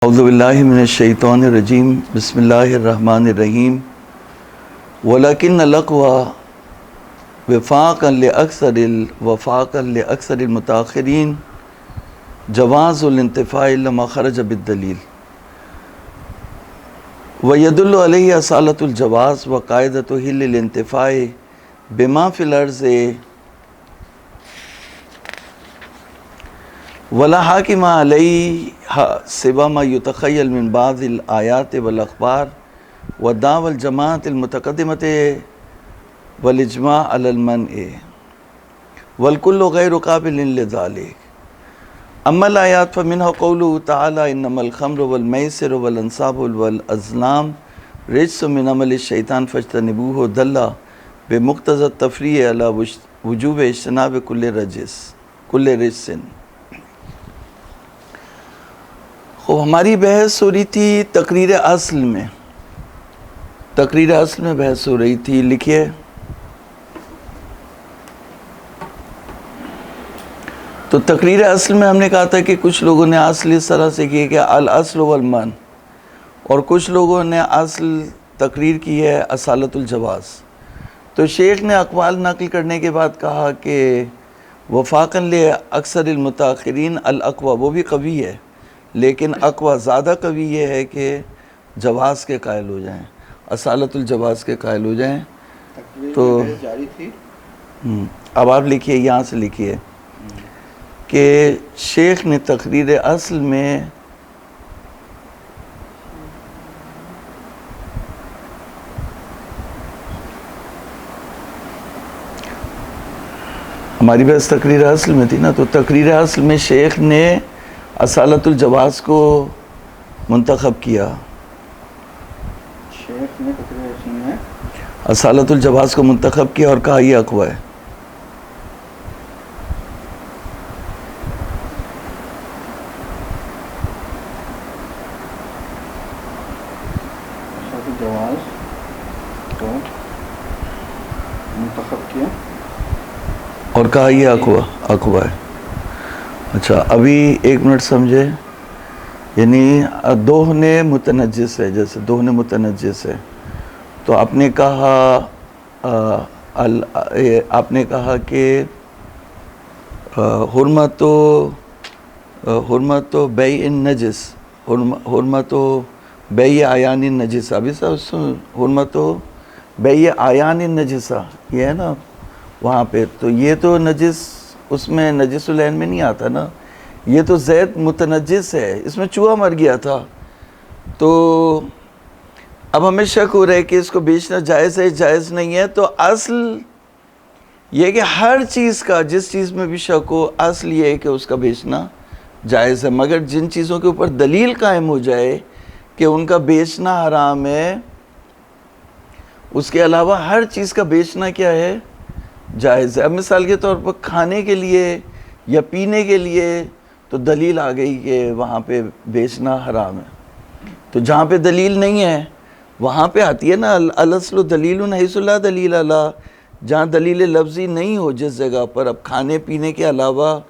اعوذ باللہ من الشیطان الرجیم بسم اللہ الرحمن الرحیم ولیکن الاقوی وفاقا لأکثر المتاخرین جواز الانتفاع لما خرج بالدلیل ویدل علیہ اصالۃ الجواز وقاعدۃ حل الانتفاع بما فی الارض ولا حاکم علیہ سوا ما یتخیل من بعض الآیات والاخبار ودعوى الجماعت المتقدمۃ والاجماع علی المنع والکل غیر قابل لذلك اما الآیات فمنها قوله تعالی انما الخمر والمیسر والانصاب والازلام رجس من عمل الشیطان فاجتنبوه دل بمقتضى التفریع علی وجوب اجتناب کل رجس. ہماری بحث ہو رہی تھی تقریر اصل میں بحث ہو رہی تھی. لکھیے تو تقریر اصل میں ہم نے کہا تھا کہ کچھ لوگوں نے اصل اس طرح سے کی کہ الاصل والمن، اور کچھ لوگوں نے اصل تقریر کی ہے اصالۃ الجواز. تو شیخ نے اقوال نقل کرنے کے بعد کہا کہ وفاقاً لاکثر المتاخرین الاقوی، وہ بھی قوی ہے لیکن اقوی زیادہ قوی یہ ہے کہ جواز کے قائل ہو جائیں، اصالۃ الجواز کے قائل ہو جائیں. تو جاری تھی. اب آپ لکھیے، یہاں سے لکھیے کہ شیخ نے تقریر اصل میں ہماری بحث تقریر اصل میں تھی نا، تو تقریر اصل میں شیخ نے اصالۃ الجواز کو منتخب کیا. شیخ نے تقریر اصل میں اصالۃ الجواز کو منتخب کیا اور کہا یہ اقوی ہے. جواز کو منتخب کیا اور کہا یہ اقوی ہے. اچھا ابھی ایک منٹ سمجھے، یعنی دوہنے متنجس ہے، جیسے دوہنے متنجس ہے تو آپ نے کہا کہ حرمت و بیع النجس، حرمت و بیع عیان النجسہ. ابھی سن، حرمت و بیع عیان النجسہ یہ ہے نا وہاں پہ. تو یہ تو نجس اس میں نجس العین میں نہیں آتا نا، یہ تو زید متنجس ہے، اس میں چوہا مر گیا تھا. تو اب ہمیں شک ہو رہا ہے کہ اس کو بیچنا جائز ہے جائز نہیں ہے. تو اصل یہ کہ ہر چیز کا، جس چیز میں بھی شک ہو، اصل یہ ہے کہ اس کا بیچنا جائز ہے، مگر جن چیزوں کے اوپر دلیل قائم ہو جائے کہ ان کا بیچنا حرام ہے، اس کے علاوہ ہر چیز کا بیچنا کیا ہے؟ جائز ہے. اب مثال کے طور پر کھانے کے لیے یا پینے کے لیے تو دلیل آ گئی کہ وہاں پہ بیچنا حرام ہے. تو جہاں پہ دلیل نہیں ہے وہاں پہ آتی ہے نا الاصل دلیل حیث لا دلیل علی، جہاں دلیل لفظی نہیں ہو جس جگہ پر. اب کھانے پینے کے علاوہ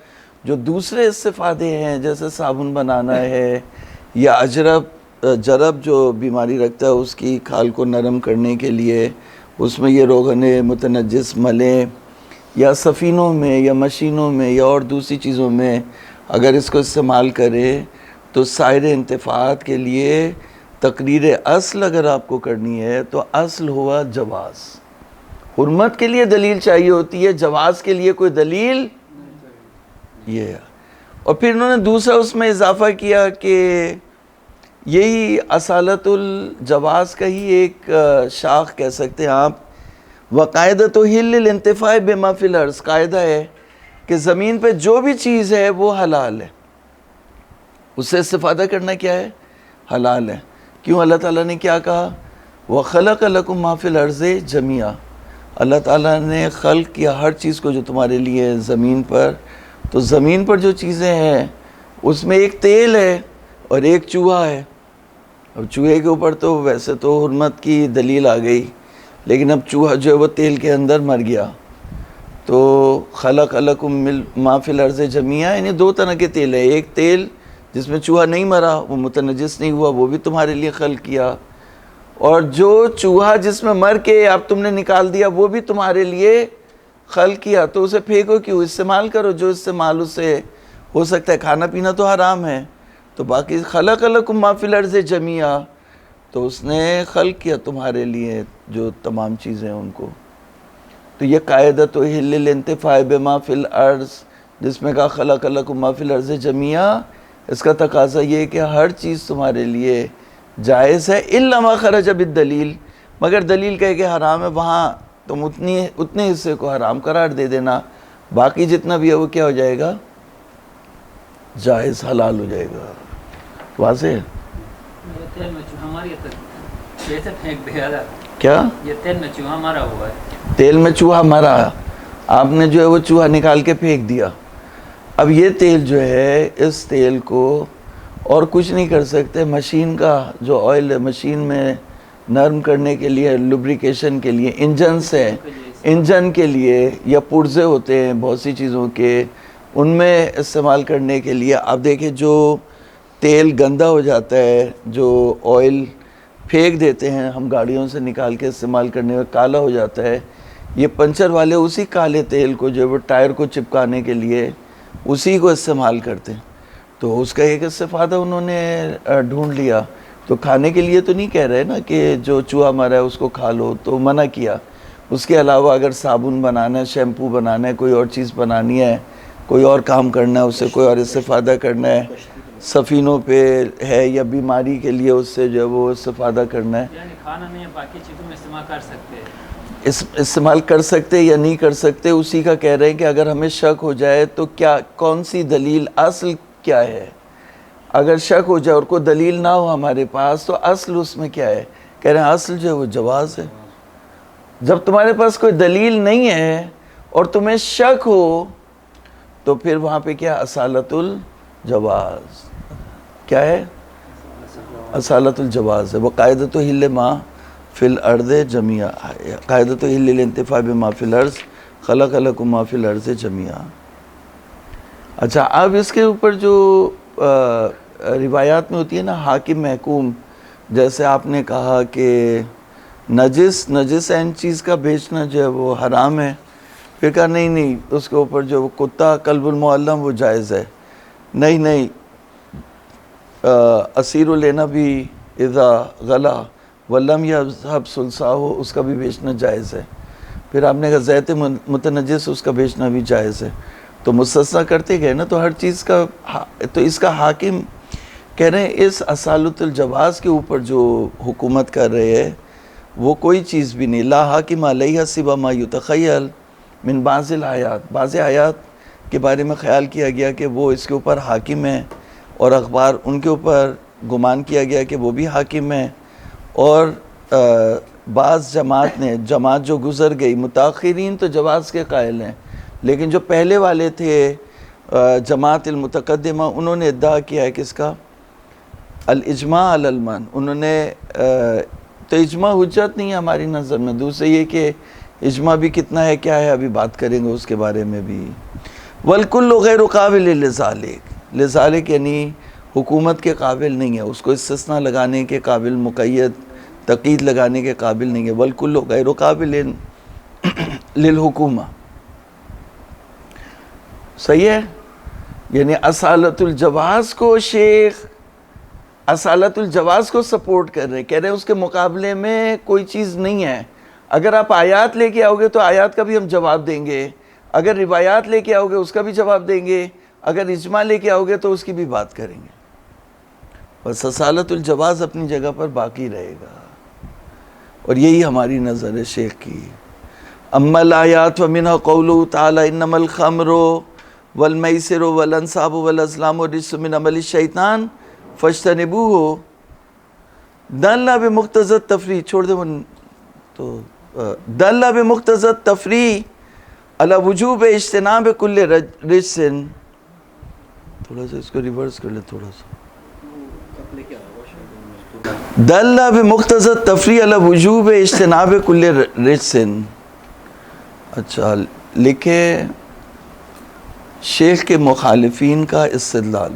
جو دوسرے استفادے ہیں جیسے صابن بنانا ہے یا جرب جو بیماری رکھتا ہے اس کی کھال کو نرم کرنے کے لیے اس میں یہ روغن متنجس ملیں، یا سفینوں میں یا مشینوں میں یا اور دوسری چیزوں میں اگر اس کو استعمال کرے تو سائر انتفاعات کے لیے تقریر اصل اگر آپ کو کرنی ہے تو اصل ہوا جواز. حرمت کے لیے دلیل چاہیے ہوتی ہے، جواز کے لیے کوئی دلیل یہ ہے. اور پھر انہوں نے دوسرا اس میں اضافہ کیا کہ یہی اصالۃ الجواز کا ہی ایک شاخ کہہ سکتے ہیں آپ. وقاعدۃ حل الانتفاع بما فی الارض، قاعدہ ہے کہ زمین پہ جو بھی چیز ہے وہ حلال ہے، اس سے استفادہ کرنا کیا ہے؟ حلال ہے. کیوں؟ اللہ تعالیٰ نے کیا کہا؟ وَخَلَقَ لَكُم مَا فِي الْأَرْضِ جَمِيعًا. اللہ تعالیٰ نے خلق کیا ہر چیز کو جو تمہارے لیے ہے زمین پر. تو زمین پر جو چیزیں ہیں اس میں ایک تیل ہے اور ایک چوہا ہے. اب چوہے کے اوپر تو ویسے تو حرمت کی دلیل آ گئی، لیکن اب چوہا جو ہے وہ تیل کے اندر مر گیا. تو خلق لکم ما فی الارض جمیعا، یعنی دو طرح کے تیل ہیں. ایک تیل جس میں چوہا نہیں مرا وہ متنجس نہیں ہوا، وہ بھی تمہارے لیے خلق کیا، اور جو چوہا جس میں مر کے اب تم نے نکال دیا وہ بھی تمہارے لیے خلق کیا، تو اسے پھینکو کیوں، استعمال کرو، جو استعمال اس سے ہو سکتا ہے۔ کھانا پینا تو حرام ہے، تو باقی خلق لکم ما فی الارض جمیعا، تو اس نے خلق کیا تمہارے لیے جو تمام چیزیں ان کو۔ تو یہ قاعدۃ حل الانتفاع بما فی الارض، جس میں کہا خلق لکم ما فی الارض جمیعا، اس کا تقاضا یہ ہے کہ ہر چیز تمہارے لیے جائز ہے، الا ما خرج بالدلیل، مگر دلیل کہے کہ حرام ہے، وہاں تم اتنے حصے کو حرام قرار دے دینا، باقی جتنا بھی ہے وہ کیا ہو جائے گا، جائز، حلال ہو جائے گا۔ واضح ہے؟ کیا یہ تیل میں چوہا مرا ہوا ہے، تیل میں چوہا مرا، آپ نے جو ہے وہ چوہا نکال کے پھینک دیا، اب یہ تیل جو ہے اس تیل کو اور کچھ نہیں کر سکتے، مشین کا جو آئل ہے مشین میں نرم کرنے کے لیے، لوبریکیشن کے لیے، انجن کے لیے، یا پرزے ہوتے ہیں بہت سی چیزوں کے، ان میں استعمال کرنے کے لیے۔ آپ دیکھیں جو تیل گندا ہو جاتا ہے، جو آئل پھینک دیتے ہیں ہم گاڑیوں سے نکال کے استعمال کرنے میں، کالا ہو جاتا ہے، یہ پنچر والے اسی کالے تیل کو جو ہے وہ ٹائر کو چپکانے کے لیے اسی کو استعمال کرتے ہیں، تو اس کا ایک استفادہ انہوں نے ڈھونڈ لیا۔ تو کھانے کے لیے تو نہیں کہہ رہے نا کہ جو چوہا مرا ہے اس کو کھا لو، تو منع کیا۔ اس کے علاوہ اگر صابن بنانا ہے، شیمپو بنانا ہے، کوئی اور چیز بنانی ہے، کوئی اور کام کرنا ہے، اس سے کوئی اور استفادہ کرنا ہے، سفینوں پہ ہے، یا بیماری کے لیے اس سے جو ہے وہ استفادہ کرنا ہے، یعنی کھانا میں باقی چیزوں میں استعمال کر سکتے ہیں۔ استعمال کر سکتے یا نہیں کر سکتے، اسی کا کہہ رہے ہیں کہ اگر ہمیں شک ہو جائے تو کیا، کون سی دلیل، اصل کیا ہے۔ اگر شک ہو جائے اور کوئی دلیل نہ ہو ہمارے پاس تو اصل اس میں کیا ہے، کہہ رہے ہیں اصل جو ہے وہ جواز ہے۔ جب تمہارے پاس کوئی دلیل نہیں ہے اور تمہیں شک ہو تو پھر وہاں پہ کیا، اصالت الجواز، کیا ہے، اصالت الجواز ہے۔ وقاعدۃ حل ما فی الارض جمیعا، قاعدۃ حل الانتفاع بما فی الارض خلق لکم ما فی الارض جمیعا۔ اچھا، اب اس کے اوپر جو روایات میں ہوتی ہے نا حاکم محکوم، جیسے آپ نے کہا کہ نجس این چیز کا بیچنا جو ہے وہ حرام ہے، پھر کہا نہیں اس کے اوپر جو کتا کلب المعلم وہ جائز ہے، نہیں اسیر لینا بھی اذا غلا ولم یذهب سلساہ، اس کا بھی بیچنا جائز ہے۔ پھر آپ نے کہا زیت متنجس، اس کا بیچنا بھی جائز ہے، تو مستثنیٰ کرتے گئے نا، تو ہر چیز کا، تو اس کا حاکم کہہ رہے ہیں اس اصالت الجواز کے اوپر جو حکومت کر رہے ہیں وہ کوئی چیز بھی نہیں، لا حاکم علیہ سوا ما یتخیل من بعض الآیات، بعض آیات کے بارے میں خیال کیا گیا کہ وہ اس کے اوپر حاکم ہیں، اور اخبار ان کے اوپر گمان کیا گیا کہ وہ بھی حاکم ہیں، اور بعض جماعت جو گزر گئی، متاخرین تو جواز کے قائل ہیں، لیکن جو پہلے والے تھے جماعت المتقدمہ، انہوں نے ادعا کیا ہے کس کا، الاجماع علی المنع، انہوں نے تو اجماع حجت نہیں ہے ہماری نظر میں۔ دوسرے یہ کہ اجماع بھی کتنا ہے، کیا ہے، ابھی بات کریں گے اس کے بارے میں بھی۔ والکل غیر قابل لذالک یعنی حکومت کے قابل نہیں ہے، اس کو استثناء لگانے کے قابل، مقید تقید لگانے کے قابل نہیں ہے۔ والکل غیر قابل للحکومہ، صحیح ہے، یعنی اصالت الجواز کو شیخ اصالت الجواز کو سپورٹ کر رہے ہیں، کہہ رہے ہیں اس کے مقابلے میں کوئی چیز نہیں ہے۔ اگر آپ آیات لے کے آؤ گے تو آیات کا بھی ہم جواب دیں گے، اگر روایات لے کے آؤ گے اس کا بھی جواب دیں گے، اگر اجماع لے کے آؤ گے تو اس کی بھی بات کریں گے، بس اصالت الجواز اپنی جگہ پر باقی رہے گا، اور یہی ہماری نظر ہے شیخ کی۔ اما الآیات ومنها قوله تعالی انما الخمر والمیسر والانصاب والازلام رجس من عمل الشیطان فاجتنبوه، دل بمقتضى التفریح، چھوڑ دے تو دل بمقتضى التفریح علی وجوب اجتناب کل رجس، تھوڑا سا اس کو ریورس کر لیں تھوڑا سا، دل بمقتضى التفریح علی وجوب اجتناب کل رجس۔ اچھا، لکھے شیخ کے مخالفین کا استدلال،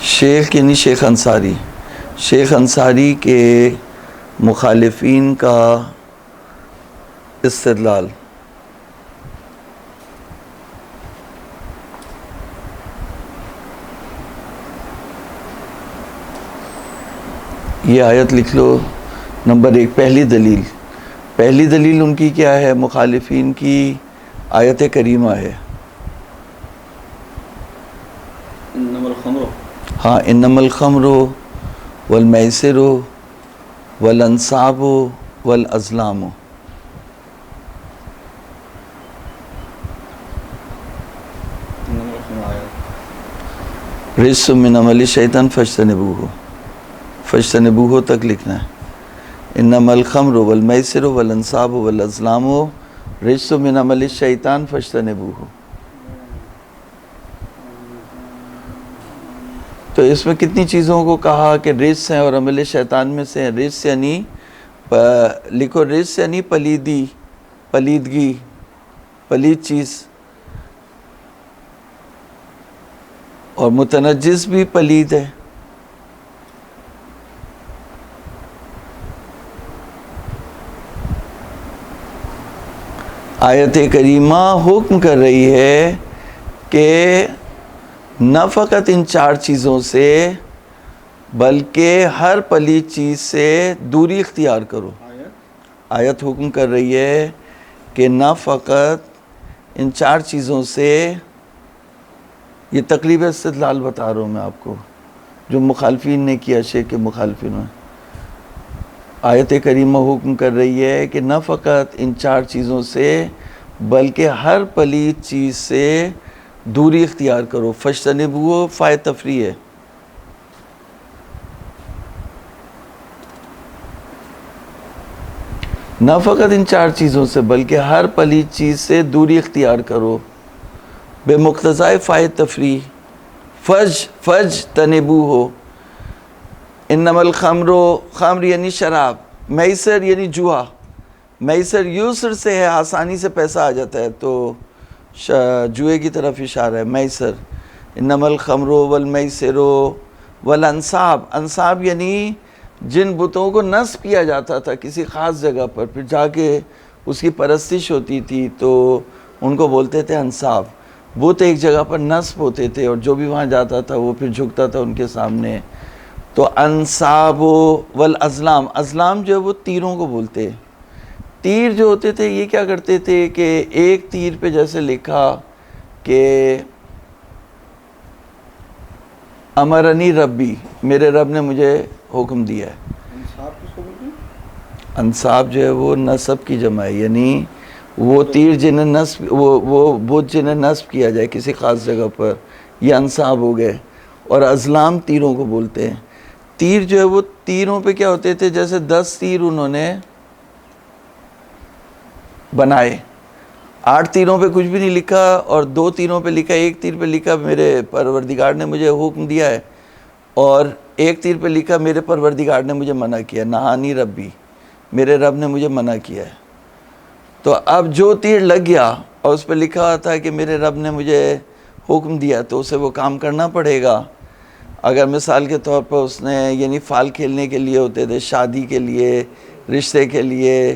شیخ یعنی شیخ انصاری، شیخ انصاری کے مخالفین کا استدلال۔ یہ آیت لکھ لو، نمبر 1، پہلی دلیل۔ پہلی دلیل ان کی کیا ہے؟ مخالفین کی آیت کریمہ ہے، انما الخمر ہاں، انما الخمر والمیسر والانصاب والازلام، انما الخمر آیت رجس من عمل الشیطان فاجتنبوہ، فاجتنبوہ تک لکھنا ہے۔ انما الخمر والمیسر والانصاب والازلام رجس من عمل الشیطان فاجتنبوہ۔ تو اس میں کتنی چیزوں کو کہا کہ رجس ہیں اور عمل شیطان میں سے ہیں۔ رجس یعنی لکھو، رجس یعنی پلیدی، پلیدگی، پلید چیز، اور متنجس بھی پلید ہے۔ آیت کریمہ حکم کر رہی ہے کہ نہ فقط ان 4 چیزوں سے بلکہ ہر پلید چیز سے دوری اختیار کرو۔ آیت آیت حکم کر رہی ہے کہ نہ فقط ان 4 چیزوں سے، یہ تقریب استدلال بتا رہا ہوں میں آپ کو جو مخالفین نے کیا، شیخ کے مخالفین میں۔ آیت کریمہ حکم کر رہی ہے کہ نہ فقط ان 4 چیزوں سے بلکہ ہر پلید چیز سے دوری اختیار کرو۔ فاجتنبوہ فائل تفریح ہے۔ نہ فقط ان 4 چیزوں سے بلکہ ہر پلید چیز سے دوری اختیار کرو، بے مقتضائے فائل تفریح۔ فاجتنبوہ، انما الخمر، خمر یعنی شراب، میسر یعنی جوا، میسر یسر سے ہے، آسانی سے پیسہ آ جاتا ہے، تو جوئے کی طرف اشارہ ہے میسر۔ انما الخمر والمیسر والانصاب، انصاب یعنی جن بتوں کو نصب کیا جاتا تھا کسی خاص جگہ پر، پھر جا کے اس کی پرستش ہوتی تھی تو ان کو بولتے تھے انصاب۔ بت ایک جگہ پر نصب ہوتے تھے اور جو بھی وہاں جاتا تھا وہ پھر جھکتا تھا ان کے سامنے۔ تو انصاب والازلام، ازلام جو ہے وہ تیروں کو بولتے ہیں۔ تیر جو ہوتے تھے یہ کیا کرتے تھے کہ ایک تیر پہ جیسے لکھا کہ امرنی ربی، میرے رب نے مجھے حکم دیا ہے۔ انصاب کس کو بولتے ہیں؟ انصاب جو ہے وہ نصب کی جمع ہے، یعنی وہ تیر جنہیں نصب، وہ بت جنہیں نصب کیا جائے کسی خاص جگہ پر، یہ انصاب ہو گئے۔ اور ازلام تیروں کو بولتے ہیں۔ تیر جو ہے وہ تیروں پہ کیا ہوتے تھے، جیسے 10 تیر انہوں نے بنائے، 8 تیروں پہ کچھ بھی نہیں لکھا اور 2 تیروں پہ لکھا، ایک تیر پہ لکھا میرے پروردگار نے مجھے حکم دیا ہے، اور ایک تیر پہ لکھا میرے پروردگار نے مجھے منع کیا، نہانی ربی، میرے رب نے مجھے منع کیا ہے۔ تو اب جو تیر لگ گیا اور اس پہ لکھا ہوا تھا کہ میرے رب نے مجھے حکم دیا تو اسے وہ کام کرنا پڑے گا۔ اگر مثال کے طور پر اس نے، یعنی فال کھیلنے کے لیے ہوتے تھے، شادی کے لیے، رشتے کے لیے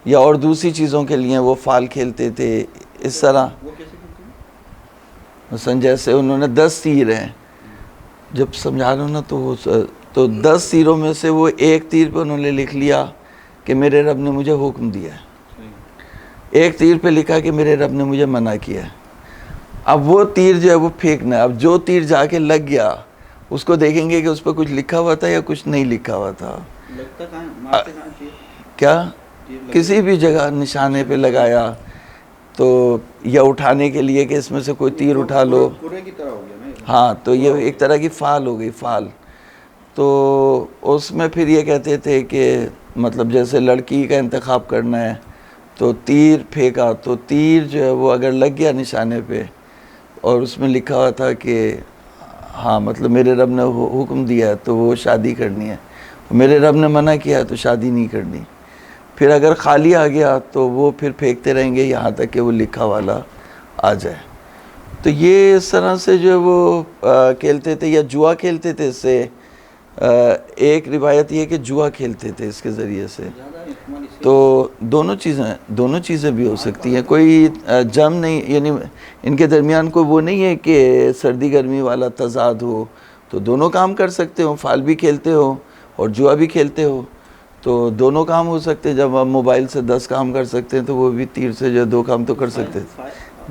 یا اور دوسری چیزوں کے لیے وہ فال کھیلتے تھے، اس طرح وہ کیسے کرتے ہیں؟ مثلا جیسے انہوں نے 10 تیر ہیں، جب سمجھا رہا ہوں نا تو 10 تیروں میں سے وہ ایک تیر پہ انہوں نے لکھ لیا کہ میرے رب نے مجھے حکم دیا ہے، ایک تیر پہ لکھا کہ میرے رب نے مجھے منع کیا ہے۔ اب وہ تیر جو ہے وہ پھینکنا ہے۔ اب جو تیر جا کے لگ گیا اس کو دیکھیں گے کہ اس پہ کچھ لکھا ہوا تھا یا کچھ نہیں لکھا ہوا تھا۔ لگتا کہاں، مارتے کہاں تیر؟ کیا تیر لگتا کسی بھی جگہ نشانے پہ لگایا تو، یا اٹھانے کے لیے کہ اس میں سے کوئی تیر اٹھا لو، پورے کی طرح ہو گیا نا یہ۔ ہاں، تو یہ ایک طرح کی فال ہو گئی، فال۔ تو اس میں پھر یہ کہتے تھے کہ مطلب جیسے لڑکی کا انتخاب کرنا ہے تو تیر پھینکا، تو تیر جو ہے وہ اگر لگ گیا نشانے پہ اور اس میں لکھا ہوا تھا کہ ہاں مطلب میرے رب نے حکم دیا ہے تو وہ شادی کرنی ہے، میرے رب نے منع کیا ہے تو شادی نہیں کرنی۔ پھر اگر خالی آ گیا تو وہ پھر پھینکتے رہیں گے یہاں تک کہ وہ لکھا والا آ جائے۔ تو یہ اس طرح سے جو ہے وہ کھیلتے تھے یا جوا کھیلتے تھے. اس سے ایک روایت یہ کہ جوا کھیلتے تھے اس کے ذریعے سے. زیادہ استعمال اس سے تو دونوں چیزیں بھی ہو سکتی ہیں. کوئی جم نہیں، یعنی ان کے درمیان کوئی وہ نہیں ہے کہ سردی گرمی والا تضاد ہو. تو دونوں کام کر سکتے ہو، فال بھی کھیلتے ہو اور جوا بھی کھیلتے ہو. تو دونوں کام ہو سکتے ہیں. جب آپ موبائل سے 10 کام کر سکتے ہیں تو وہ بھی تیر سے جو 2 کام تو کر سکتے ہیں.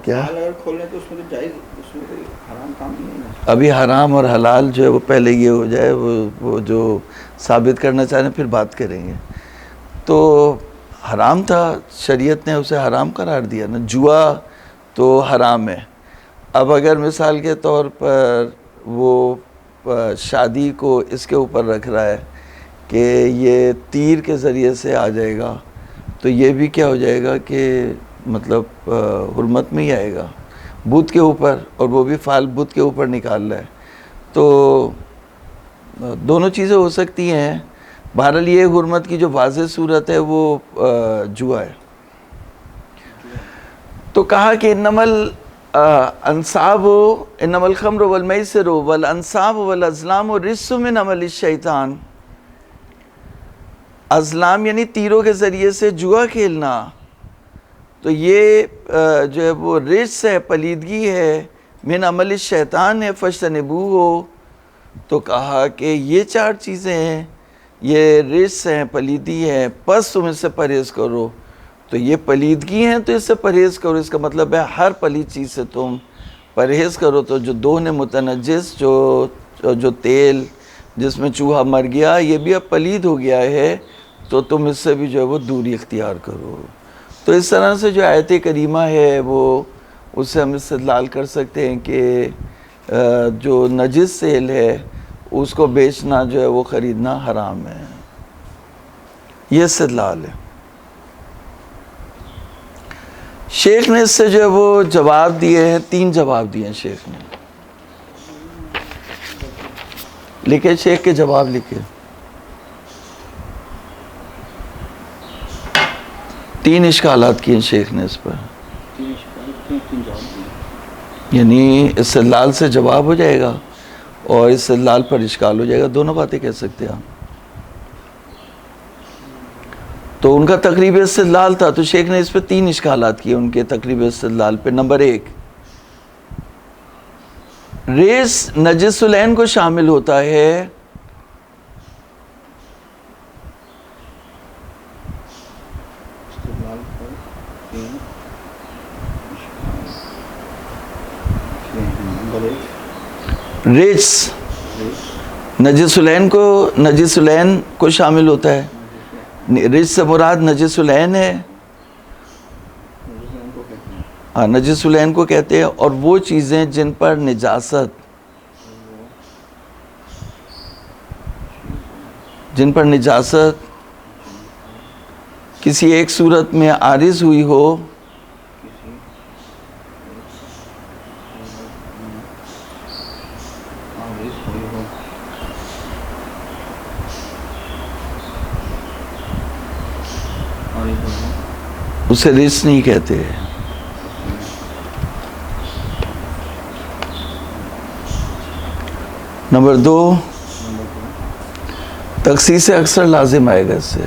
کیا فائل اگر کھول لیں تو اس میں تو جائز، اس میں کوئی حرام کام نہیں ہے. ابھی حرام اور حلال جو ہے وہ پہلے یہ ہو جائے، وہ جو ثابت کرنا چاہ رہے ہیں پھر بات کریں گے. تو حرام تھا، شریعت نے اسے حرام قرار دیا نا. جوا تو حرام ہے. اب اگر مثال کے طور پر وہ شادی کو اس کے اوپر رکھ رہا ہے کہ یہ تیر کے ذریعے سے آ جائے گا، تو یہ بھی کیا ہو جائے گا کہ مطلب حرمت میں ہی آئے گا بت کے اوپر، اور وہ بھی فال بت کے اوپر نکال رہا ہے. تو دونوں چیزیں ہو سکتی ہیں. بہرحال یہ حرمت کی جو واضح صورت ہے وہ جوا ہے. تو کہا کہ انما الانصاب انما الخمر والمیسر والانصاب والازلام رجس من عمل الشیطان. ازلام یعنی تیروں کے ذریعے سے جوا کھیلنا، تو یہ جو ہے وہ رجس ہے، پلیدگی ہے، من عمل الشیطان ہے، فاجتنبوہ. تو کہا کہ یہ 4 چیزیں ہیں، یہ رجس ہیں، پلیدی ہے، پس تم اس سے پرہیز کرو. تو یہ پلیدگی ہیں تو اس سے پرہیز کرو. اس کا مطلب ہے ہر پلید چیز سے تم پرہیز کرو. تو جو دہن متنجس، جو تیل جس میں چوہا مر گیا، یہ بھی اب پلید ہو گیا ہے، تو تم اس سے بھی جو ہے وہ دوری اختیار کرو. تو اس طرح سے جو آیت کریمہ ہے وہ اس سے ہم استدلال کر سکتے ہیں کہ جو نجس تیل ہے اس کو بیچنا جو ہے وہ خریدنا حرام ہے. یہ استدلال ہے. شیخ نے اس سے جو ہے وہ جواب دیے ہیں، 3 جواب دیے ہیں شیخ نے. لکھے شیخ کے جواب لکھے. 3 اشکالات کیے شیخ نے اس پر. 3 جواب دیے. یعنی استدلال سے جواب ہو جائے گا اور استدلال پر اشکال ہو جائے گا. دونوں باتیں کہہ سکتے ہیں آپ. تو ان کا تقریب استدلال تھا، تو شیخ نے اس پہ 3 اشکالات کیے ان کے تقریب استدلال پہ. نمبر 1، ریس نجس العین کو شامل ہوتا ہے. استدلال پر 3 نمبر 1، ریس نجس العین کو شامل ہوتا ہے. رجس سے مراد نجس العین ہے. ہاں، نجس العین کو کہتے ہیں. اور وہ چیزیں جن پر نجاست کسی ایک صورت میں عارض ہوئی ہو، اسے رجس نہیں کہتے. نمبر 2، تخصیص اکثر لازم آئے گا اس سے.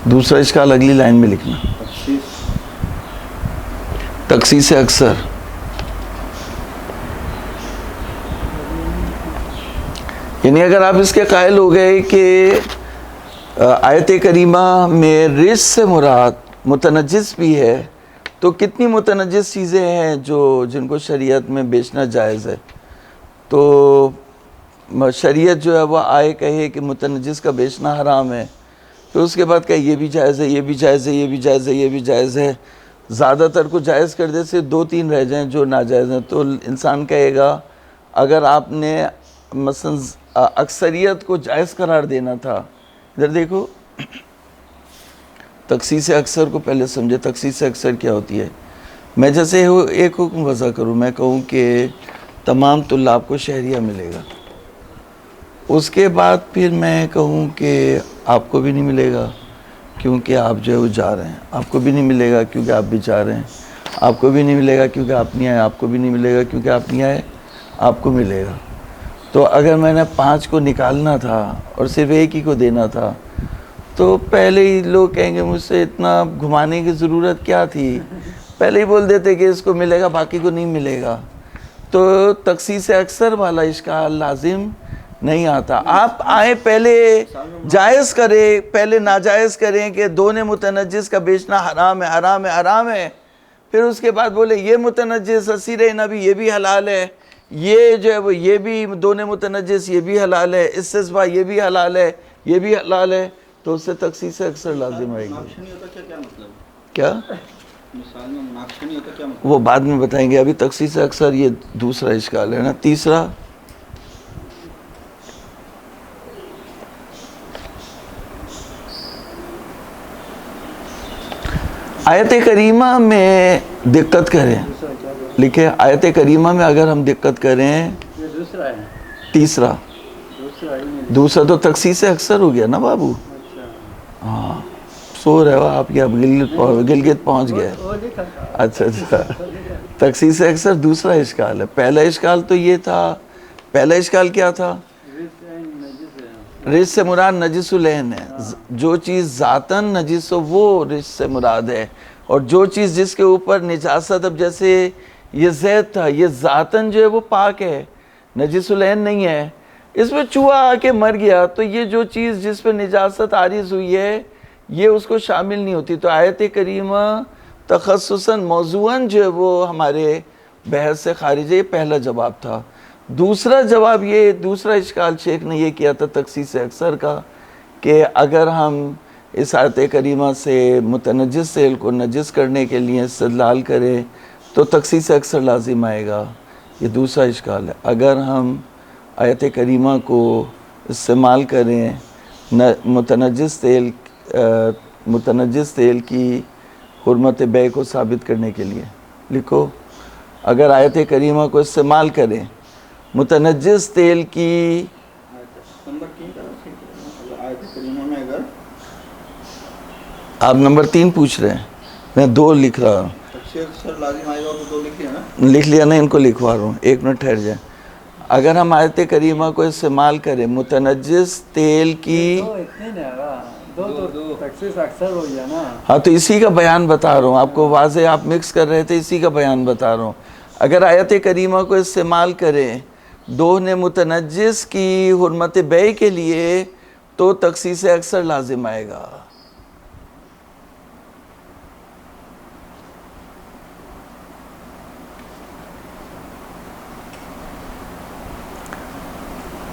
دوسرا اشکال اگلی لائن میں لکھنا. تخصیص اکثر یعنی اگر آپ اس کے قائل ہو گئے کہ آیت کریمہ میں رجس سے مراد متنجس بھی ہے، تو کتنی متنجس چیزیں ہیں جن کو شریعت میں بیچنا جائز ہے. تو شریعت جو ہے وہ آئے کہے کہ متنجس کا بیچنا حرام ہے، پھر اس کے بعد کہے یہ بھی جائز ہے، یہ بھی جائز ہے، یہ بھی جائز ہے، یہ بھی جائز ہے. زیادہ تر کو جائز کر دے، سے 2-3 رہ جائیں جو ناجائز ہیں. تو انسان کہے گا اگر آپ نے مثلا اکثریت کو جائز قرار دینا تھا. ادھر دیکھو، تخصیص اکثر کو پہلے سمجھے. تخصیص اکثر کیا ہوتی ہے؟ میں جیسے ایک حکم وضع کروں، میں کہوں کہ تمام طلاب کو شہریہ ملے گا، اس کے بعد پھر میں کہوں کہ آپ کو بھی نہیں ملے گا کیونکہ آپ جو ہے وہ جا رہے ہیں، آپ کو بھی نہیں ملے گا کیونکہ آپ بھی جا رہے ہیں، آپ کو بھی نہیں ملے گا کیونکہ آپ نہیں آئے, آپ کو بھی نہیں ملے گا کیونکہ آپ نہیں آئے, آپ کو ملے گا. تو اگر میں نے 5 کو نکالنا تھا اور صرف ایک ہی کو دینا تھا تو پہلے ہی لوگ کہیں گے مجھ سے اتنا گھمانے کی ضرورت کیا تھی, پہلے ہی بول دیتے کہ اس کو ملے گا باقی کو نہیں ملے گا. تو تخصیص اکثر والا اشکال لازم نہیں آتا. آپ آئیں پہلے جائز کریں, پہلے ناجائز کریں کہ دون متنجس کا بیچنا حرام ہے حرام ہے حرام ہے, پھر اس کے بعد بولے یہ متنجس اسیر نبی یہ بھی حلال ہے, یہ جو ہے وہ یہ بھی دون متنجس یہ بھی حلال ہے, استثباء یہ بھی حلال ہے یہ بھی حلال ہے, تو اس سے تخصیص اکثر لازم آئے گی. مناقشہ نہیں ہوتا کیا مطلب کیا مثال میں مناقشہ نہیں ہوتا کیا مطلب؟ وہ بعد میں بتائیں گے, ابھی تخصیص اکثر یہ دوسرا اشکال ہے نا. تیسرا آیت کریمہ میں دقت کریں, لکھے آیت کریمہ میں اگر ہم دقت کریں, یہ دوسرا ہے. تیسرا دوسرا تو تخصیص اکثر ہو گیا نا بابو. ہاں سو رہے ہو آپ, کیا گلگت پہنچ گئے؟ اچھا اچھا, تخصیص اکثر دوسرا اشکال ہے. پہلا اشکال تو یہ تھا, پہلا اشکال کیا تھا؟ رجس سے مراد نجس العین ہے, جو چیز ذاتاً نجس ہو وہ رجس سے مراد ہے, اور جو چیز جس کے اوپر نجاست, اب جیسے یہ زید تھا یہ ذاتاً جو ہے وہ پاک ہے نجس العین نہیں ہے, اس میں چوہا آ کے مر گیا تو یہ جو چیز جس پہ نجاست عارض ہوئی ہے یہ اس کو شامل نہیں ہوتی. تو آیت کریمہ تخصصاً موضوعاً جو ہے وہ ہمارے بحث سے خارج ہے. یہ پہلا جواب تھا. دوسرا جواب یہ, دوسرا اشکال شیخ نے یہ کیا تھا تخصیص اکثر کا, کہ اگر ہم اس آیت کریمہ سے متنجس تیل کو نجس کرنے کے لیے استدلال کریں تو تخصیص اکثر لازم آئے گا. یہ دوسرا اشکال ہے. اگر ہم آیت کریمہ کو استعمال کریں متنجس تیل کی حرمت بیع کو ثابت کرنے کے لیے, لکھو اگر آیت کریمہ کو استعمال کریں متنجس تیل کی, نمبر 3 کا آیت کریمہ میں اگر آپ نمبر 3 پوچھ رہے ہیں, میں 2 لکھ رہا ہوں. تخصیص اکثر لازم آئے گا تو 2 لکھ لیا نا. لکھ لیا نا, ان کو لکھوا رہا ہوں, 1 منٹ ٹھہر جائیں. اگر ہم آیت کریمہ کو استعمال کریں متنجس تیل کی, ہاں تو اسی کا بیان بتا رہا ہوں آپ کو, واضح آپ مکس کر رہے تھے, اسی کا بیان بتا رہا ہوں. اگر آیت کریمہ کو استعمال کریں دہن متنجس کی حرمت بیع کے لیے تو تخصیص اکثر لازم آئے گا.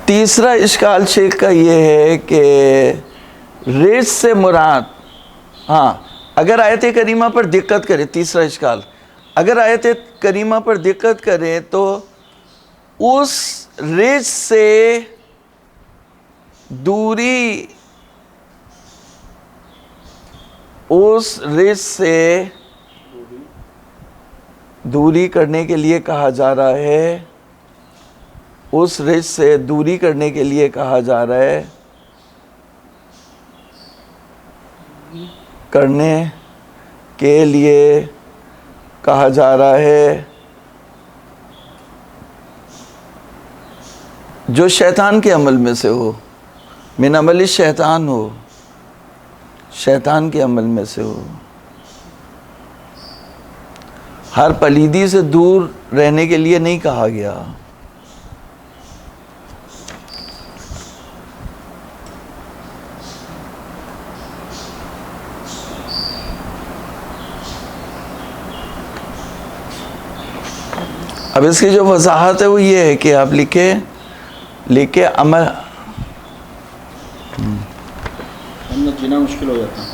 تیسرا اشکال شیخ کا یہ ہے کہ رجس سے مراد, ہاں اگر آیت کریمہ پر دقت کرے, تیسرا اشکال, اگر آیت کریمہ پر دقت کریں تو اس رجس سے دوری, اس رجس سے دوری کرنے کے لیے کہا جا رہا ہے, اس رجس سے دوری کرنے کے لیے کہا جا رہا ہے, کرنے کے لیے کہا جا رہا ہے جو شیطان کے عمل میں سے ہو, من عمل شیطان ہو, شیطان کے عمل میں سے ہو. ہر پلیدی سے دور رہنے کے لیے نہیں کہا گیا. اب اس کی جو وضاحت ہے وہ یہ ہے کہ آپ لکھے عمل, جینا مشکل ہو جاتا ہے.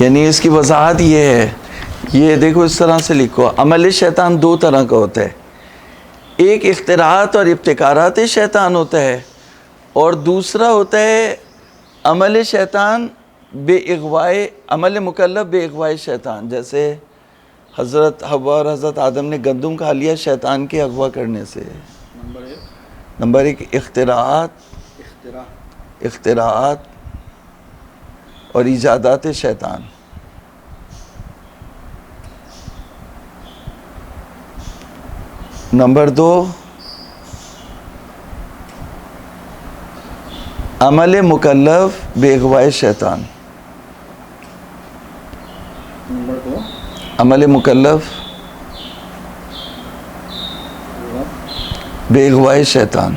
یعنی اس کی وضاحت یہ ہے, یہ دیکھو اس طرح سے لکھو, عمل شیطان 2 طرح کا ہوتا ہے, ایک اختراعات اور ابتکارات شیطان ہوتا ہے, اور دوسرا ہوتا ہے عمل شیطان بے اغوائے, عمل مکلف بے اغوائے شیطان. جیسے حضرت حوا اور حضرت آدم نے گندم کھا لیا شیطان کے اغوا کرنے سے. نمبر 1 اختراعات, اور ایجادات شیطان. نمبر 2 عمل مکلف بے اغوائے شیطان. نمبر 2 عمل مکلف بے اغوائے شیطان.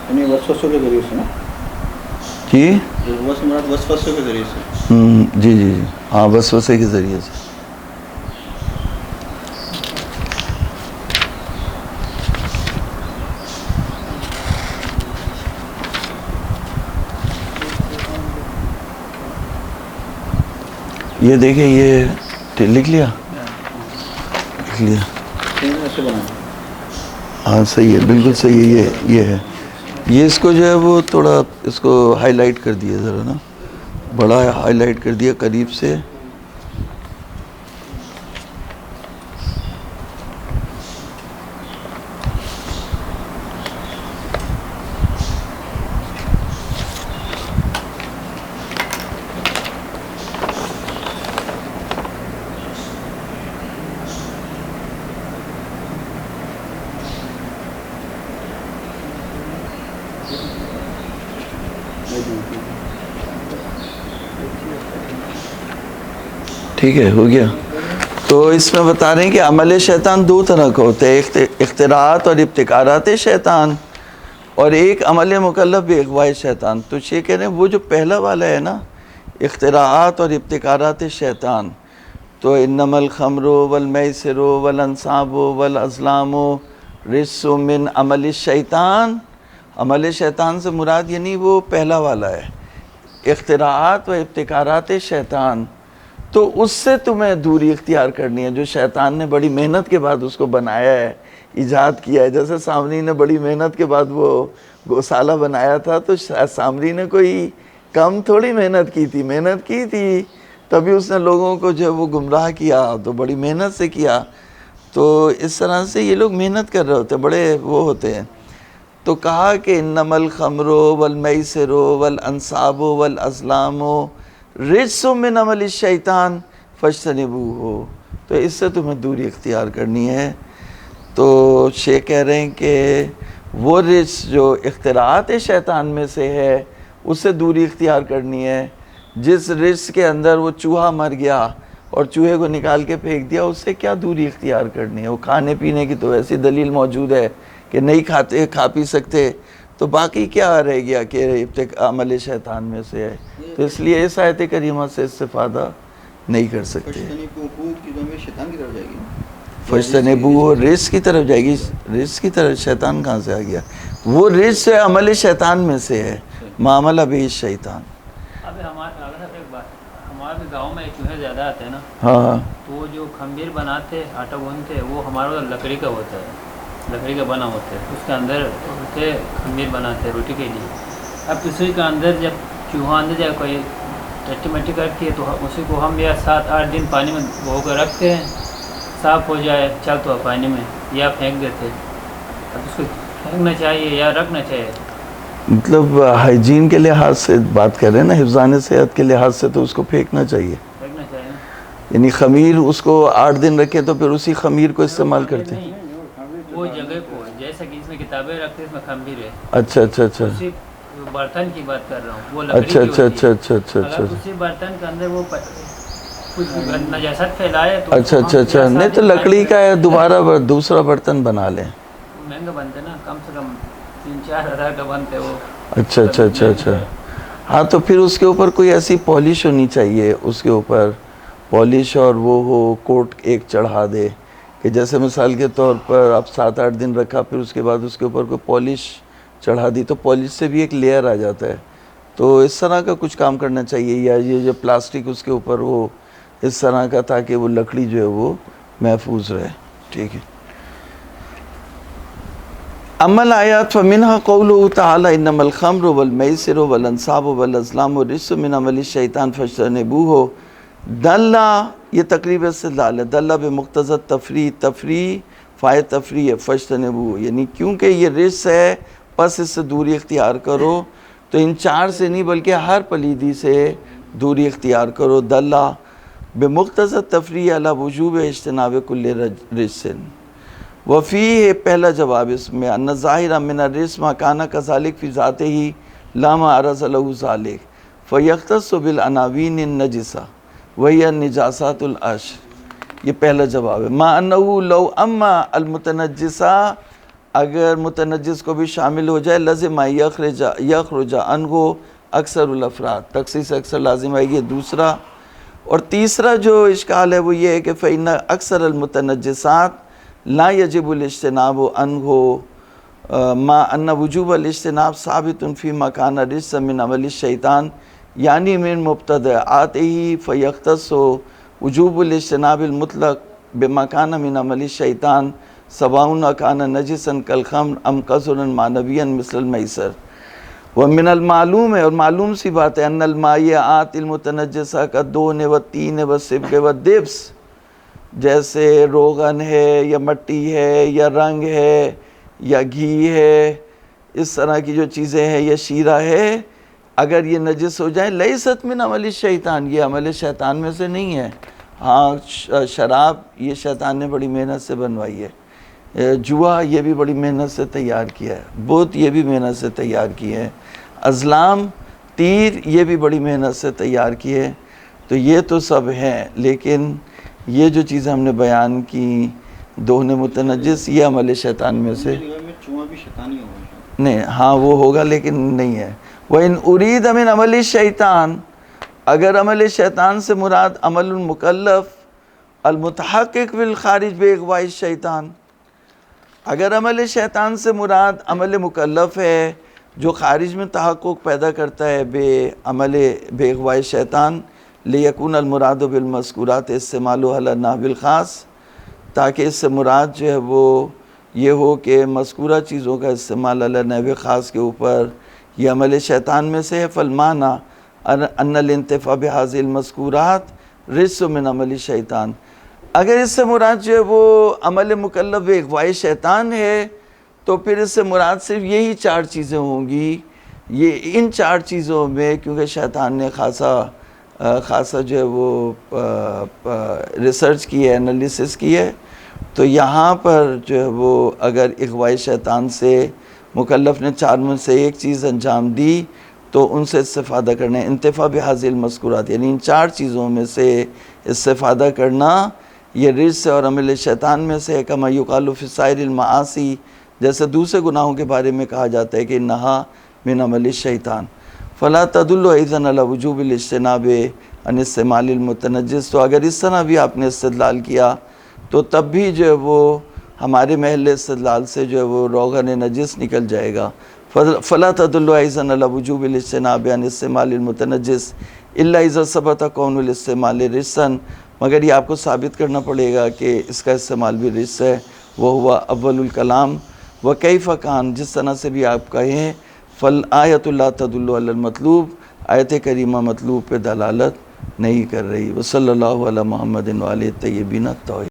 یعنی وسوسوں کے ذریعے سے نا، جی وسوسہ مراد وسوسوں کے ذریعے سے. جی جی جی ہاں وسوسے کے ذریعے سے. یہ دیکھیں یہ لکھ لیا ایسے بنا ہاں صحیح ہے بالکل صحیح ہے. یہ ہے یہ اس کو جو ہے وہ تھوڑا اس کو ہائی لائٹ کر دیا ذرا نا، بڑا ہائی لائٹ کر دیا قریب سے. ٹھیک ہے ہو گیا. تو اس میں بتا رہے ہیں کہ عمل شیطان 2 طرح کا ہوتا ہے، اختراعات اور ابتکارات شیطان، اور ایک عمل مکلف بے اغوائے شیطان. تو یہ کہہ رہے ہیں وہ جو پہلا والا ہے نا اختراعات اور ابتکارات شیطان، تو انما الخمر والمیسر والانصاب والازلام رجس من عمل الشیطان. عمل شیطان سے مراد یعنی وہ پہلا والا ہے اختراعات و ابتکارات شیطان. تو اس سے تمہیں دوری اختیار کرنی ہے جو شیطان نے بڑی محنت کے بعد اس کو بنایا ہے، ایجاد کیا ہے. جیسے سامری نے بڑی محنت کے بعد وہ گوسالہ بنایا تھا، تو سامری نے کوئی کم تھوڑی محنت کی تھی تبھی اس نے لوگوں کو جو وہ گمراہ کیا، تو بڑی محنت سے کیا. تو اس طرح سے یہ لوگ محنت کر رہے ہوتے ہیں، بڑے وہ ہوتے ہیں. تو کہا کہ انما الخمر والمیسر والانصاب والازلام رجس من عمل الشیطان فاجتنبوہ. تو اس سے تمہیں دوری اختیار کرنی ہے. تو شیخ کہہ رہے ہیں کہ وہ رجس جو اختراعات شیطان میں سے ہے اس سے دوری اختیار کرنی ہے. جس رجس کے اندر وہ چوہا مر گیا اور چوہے کو نکال کے پھینک دیا، اس سے کیا دوری اختیار کرنی ہے. وہ کھانے پینے کی تو ایسی دلیل موجود ہے کہ نہیں کھا پی سکتے، تو باقی کیا رہ گیا کہ عمل شیطان میں سے ہے. تو اس لیے اس آیت کریمہ سے استفادہ نہیں کر سکتے. شیطان کی طرف جائے گی، فجتنبوہ رجس کی طرف جائے گی. رجس کی طرف شیطان کہاں سے آ گیا؟ وہ رجس ہے عمل شیطان میں سے ہے، معاملہ بھی شیطان. اب ہمارے گاؤں میں چوہے زیادہ آتے ہیں نا، ہاں تو وہ جو خمیر بناتے آٹا گوندتے وہ ہمارا لکڑی کا ہوتا ہے، لکڑی کا بنا ہوتا ہے. اس کے اندر ہوتے خمیر بناتے ہیں روٹی کے لیے. اب اسی کے اندر جب چوہا اندر جائے کوئی ٹٹی مٹی کرتی ہے تو اسی کو ہم یا 7-8 دن پانی میں بھگو کر رکھتے ہیں، صاف ہو جائے چل تو پانی میں یا پھینک دیتے. اب اس کو پھینکنا چاہیے یا رکھنا چاہیے؟ مطلب ہائیجین کے لحاظ سے بات کر رہے ہیں نا، حفظان صحت کے لحاظ سے تو اس کو پھینکنا چاہیے. پھینکنا چاہیے یعنی خمیر اس کو 8 دن رکھے تو پھر اسی خمیر کو استعمال کرتے ہیں. وہ جگہ کو جیسا کہ اس میں کتابیں رکھتے ہیں، اس میں خمیر ہے. اچھا اچھا اچھا اسی برتن کی بات کر رہا ہوں، وہ لکڑی اچھا کی اچھا ہوتی ہے. اچھا اچھا اچھا اگر اسی برتن کے اندر وہ کچھ نجاست پھیلائے تو اچھا اچھا اچھا نہیں تو لکڑی کا ہے، دوبارہ دوسرا برتن بنا لیں. مہنگا بنتے نا، کم سے کم 3-4 ہزار کا بنتے وہ. اچھا اچھا اچھا اچھا ہاں تو پھر اس کے اوپر کوئی ایسی پالش ہونی چاہیے، اس کے اوپر پالش اور وہ ہو کوٹ ایک چڑھا دے کہ جیسے مثال کے طور پر آپ 7-8 دن رکھا، پھر اس کے بعد اس کے اوپر کوئی پالش چڑھا دی تو پالش سے بھی ایک لیئر آ جاتا ہے. تو اس طرح کا کچھ کام کرنا چاہیے، یا یہ جو پلاسٹک اس کے اوپر ہو اس طرح کا، تاکہ وہ لکڑی جو ہے وہ محفوظ رہے. ٹھیک ہے. اما الآیات فمنها قوله تعالی انما الخمر والمیسر والانصاب والازلام رجس من عمل الشیطان فاجتنبوہ دل یہ تقریب استدلال ہے. دلہ بمقتضی تفریح، تفریح فائد تفریح ہے، فجتنبو، یعنی کیونکہ یہ رجس ہے پس اس سے دوری اختیار کرو. تو ان 4 سے نہیں بلکہ ہر پلیدی سے دوری اختیار کرو. دلہ بمقتضی تفریح علی وجوب اجتناب کل رجس. وفی ہے پہلا جواب اس میں، ان ظاہر من الرجس ما کان کذالک فی ذاتہ لا ما عرض له ذالک فیختص بالعناوین النجسہ وہی النجاسات العشر. یہ پہلا جواب ہے. ما انہو لو اما المتنجسہ، اگر متنجس کو بھی شامل ہو جائے، لازم یخرج عنہ اکثر الافراد، تخصیص اکثر لازم ہے. یہ دوسرا. اور تیسرا جو اشکال ہے وہ یہ ہے کہ فإن اکثر المتنجسات لا یجب الاجتناب عنہ ما ان وجوب الاجتناب ثابت فی مکان رجس من عمل الشیطان یعنی من مبتدعاتہ فیختص وجوب الاجتناب المطلق بمکان من عمل الشیطان سواء کان نجسا کالخمر ام قذرا معنویا مثل المیسر. ومن المعلوم ہے، اور معلوم سی بات ہے، ان المائعات المتنجسہ کالدہن والطین والسبغ والدبس، جیسے روغن ہے یا مٹی ہے یا رنگ ہے یا گھی ہے، اس طرح کی جو چیزیں ہیں یا شیرہ ہے، اگر یہ نجس ہو جائیں، لیست من عمل الشیطان، یہ عمل شیطان میں سے نہیں ہے. ہاں شراب یہ شیطان نے بڑی محنت سے بنوائی ہے، جوا یہ بھی بڑی محنت سے تیار کیا ہے، بت یہ بھی محنت سے تیار کی ہے، ازلام تیر یہ بھی بڑی محنت سے تیار کیے. تو یہ تو سب ہیں، لیکن یہ جو چیزیں ہم نے بیان کی دہن متنجس، یہ عمل شیطان میں سے چوہا بھی شیطانی ہوگا نہیں. ہاں وہ ہوگا لیکن نہیں ہے. وَإِنْ أُرِيدَ مِنْ عَمَلِ الشَّيْطَانِ، اگر عمل شیطان سے مراد عمل المکلف المتحقق بالخارج بإغواء الشیطان، اگر عمل شیطان سے مراد عمل مکلف ہے جو خارج میں تحقق پیدا کرتا ہے بے اغواء شیطان، لیکون المراد بالمذکورات استعمالها علی النحو الخاص، تاکہ اس سے مراد جو ہے وہ یہ ہو کہ مذکورہ چیزوں کا استعمال علی النحو خاص کے اوپر یہ عمل شیطان میں سے ہے. فالمعنی ان الانتفاع بهذه المذکورات رجس من عمل الشیطان، اگر اس سے مراد جو ہے وہ عمل مکلف بے اغواء شیطان ہے تو پھر اس سے مراد صرف یہی 4 چیزیں ہوں گی. یہ ان 4 چیزوں میں کیونکہ شیطان نے خاصا جو ہے وہ ریسرچ کی ہے، انالیسس کی ہے، تو یہاں پر جو ہے وہ اگر اغواء شیطان سے مکلف نے 4 میں سے ایک چیز انجام دی تو ان سے استفادہ کرنا ہے. انتفاع بهذه المذکورات یعنی ان 4 چیزوں میں سے استفادہ کرنا یہ رجس اور عمل شیطان میں سے ہے. کما یقال فی سائر المعاصی، جیسے دوسرے گناہوں کے بارے میں کہا جاتا ہے کہ انہا من عمل الشیطان. فلا تدل اذن علی وجوب الاجتناب عن استعمال المتنجس، تو اگر اس طرح بھی آپ نے استدلال کیا تو تب بھی جو ہے وہ ہمارے محل استدلال سے جو ہے وہ روغن نجس نکل جائے گا. فلا تدل اذن علی وجوب الاجتناب عن استعمال المتنجس الا اذا ثبت کون الاستعمال رجسا، مگر یہ آپ کو ثابت کرنا پڑے گا کہ اس کا استعمال بھی رجس ہے. وہ ہوا اول الکلام وکیف کان، جس طرح سے بھی آپ کہیں. فالآیۃ لا تدل علی المطلوب، آیت کریمہ مطلوب پہ دلالت نہیں کر رہی. وصلی اللہ علی محمد وآلہ الطیبین الطاہرین.